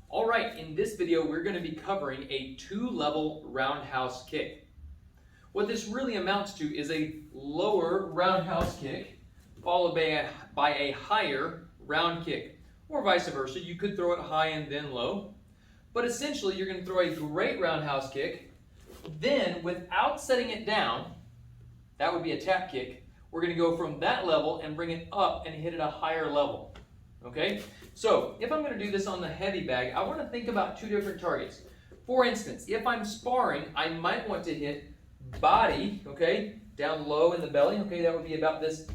All right, in this video, we're going to be covering a two-level roundhouse kick. What this really amounts to is a lower roundhouse kick followed by a higher round kick, or vice versa. You could throw it high and then low, but essentially you're going to throw a great roundhouse kick, then without setting it down, that would be a tap kick, we're going to go from that level and bring it up and hit it a higher level. Okay, so if I'm going to do this on the heavy bag, I want to think about two different targets. For instance, if I'm sparring, I might want to hit body, okay, down low in the belly, okay, that would be about this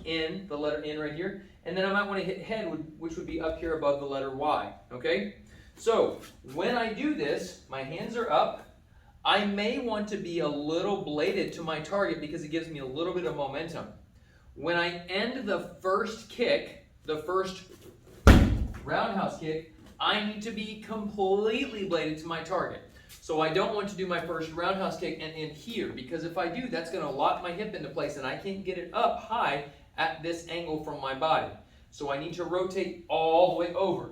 N, the letter N right here, and then I might want to hit head, which would be up here above the letter Y, okay? So when I do this, my hands are up. I may want to be a little bladed to my target because it gives me a little bit of momentum. When I end the first kick, the first roundhouse kick, I need to be completely bladed to my target. So I don't want to do my first roundhouse kick and end here, because if I do, that's going to lock my hip into place and I can't get it up high at this angle from my body. So I need to rotate all the way over.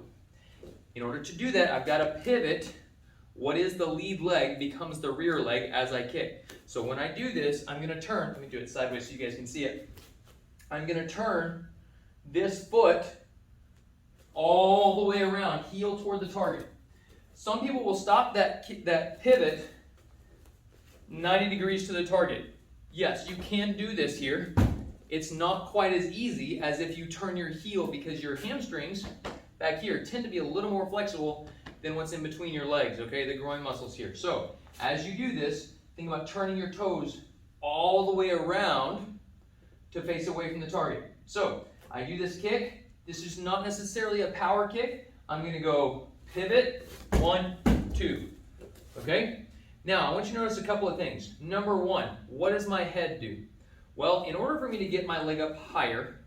In order to do that, I've got to pivot. What is the lead leg becomes the rear leg as I kick. So when I do this, I'm going to turn. Let me do it sideways so you guys can see it. I'm going to turn this foot all the way around, heel toward the target. Some people will stop that pivot 90 degrees to the target. Yes, you can do this here. It's not quite as easy as if you turn your heel, because your hamstrings back here tend to be a little more flexible than what's in between your legs, okay, the groin muscles here. So as you do this, think about turning your toes all the way around to face away from the target. So I do this kick. This is not necessarily a power kick. I'm going to go pivot, 1, 2. Okay? Now, I want you to notice a couple of things. Number one, what does my head do? Well, in order for me to get my leg up higher,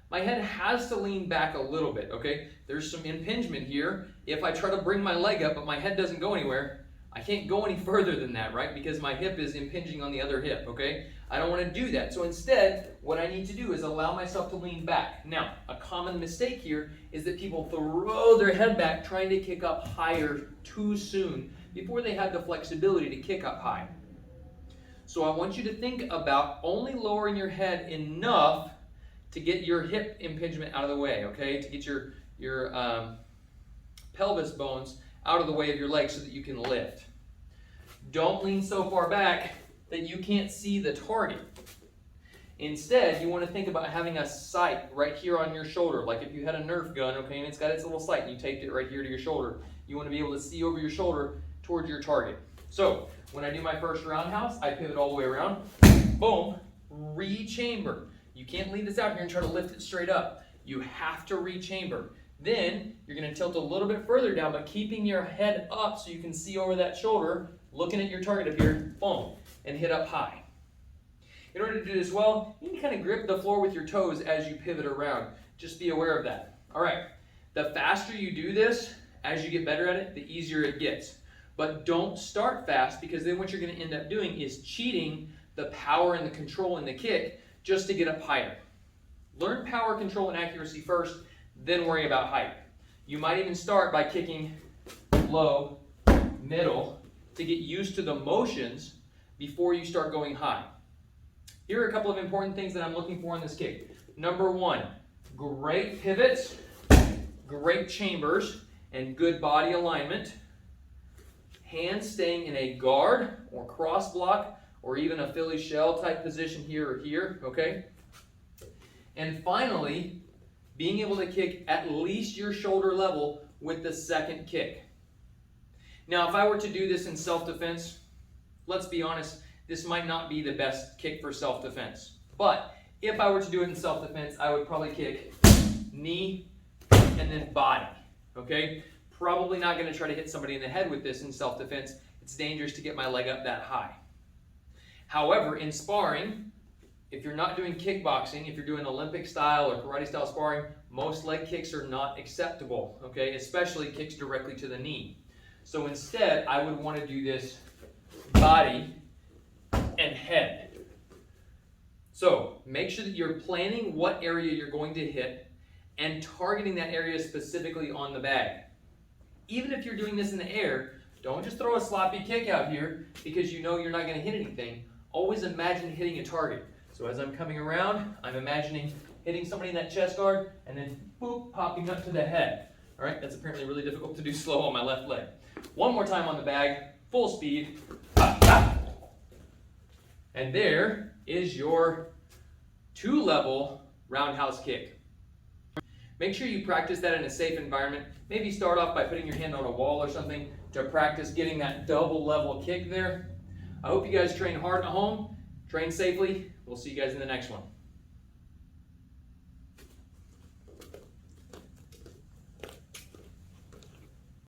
my head has to lean back a little bit, okay? There's some impingement here. If I try to bring my leg up, but my head doesn't go anywhere, I can't go any further than that, right? Because my hip is impinging on the other hip, okay? I don't want to do that. So instead, what I need to do is allow myself to lean back. Now, a common mistake here is that people throw their head back trying to kick up higher too soon before they have the flexibility to kick up high. So I want you to think about only lowering your head enough to get your hip impingement out of the way, okay? To get your pelvis bones out of the way of your legs so that you can lift. Don't lean so far back that you can't see the target. Instead, you want to think about having a sight right here on your shoulder, like if you had a Nerf gun, okay, and it's got its little sight and you taped it right here to your shoulder. You want to be able to see over your shoulder towards your target. So when I do my first roundhouse, I pivot all the way around, boom, re-chamber. You can't leave this out here and try to lift it straight up. You have to re-chamber. Then you're going to tilt a little bit further down, but keeping your head up so you can see over that shoulder, looking at your target up here, boom, and hit up high. In order to do this well, you can kind of grip the floor with your toes as you pivot around. Just be aware of that. All right, the faster you do this, as you get better at it, the easier it gets. But don't start fast, because then what you're going to end up doing is cheating the power and the control in the kick just to get up higher. Learn power, control, and accuracy first, then worry about height. You might even start by kicking low, middle, to get used to the motions before you start going high. Here are a couple of important things that I'm looking for in this kick. Number one, great pivots, great chambers, and good body alignment. Hands staying in a guard or cross block or even a Philly shell type position here or here, okay? And finally, being able to kick at least your shoulder level with the second kick. Now, if I were to do this in self-defense, let's be honest, this might not be the best kick for self-defense. But if I were to do it in self-defense, I would probably kick knee and then body, okay? Probably not going to try to hit somebody in the head with this in self-defense. It's dangerous to get my leg up that high. However, in sparring, if you're not doing kickboxing, if you're doing Olympic style or karate style sparring, most leg kicks are not acceptable, okay? Especially kicks directly to the knee. So instead, I would want to do this body and head. So make sure that you're planning what area you're going to hit and targeting that area specifically on the bag. even if you're doing this in the air, don't just throw a sloppy kick out here because you know you're not going to hit anything. Always imagine hitting a target. So as I'm coming around, I'm imagining hitting somebody in that chest guard and then boop, popping up to the head. All right, that's apparently really difficult to do slow on my left leg. One more time on the bag, full speed. And there is your 2-level roundhouse kick. Make sure you practice that in a safe environment. Maybe start off by putting your hand on a wall or something to practice getting that double level kick there. I hope you guys train hard at home, train safely. We'll see you guys in the next one.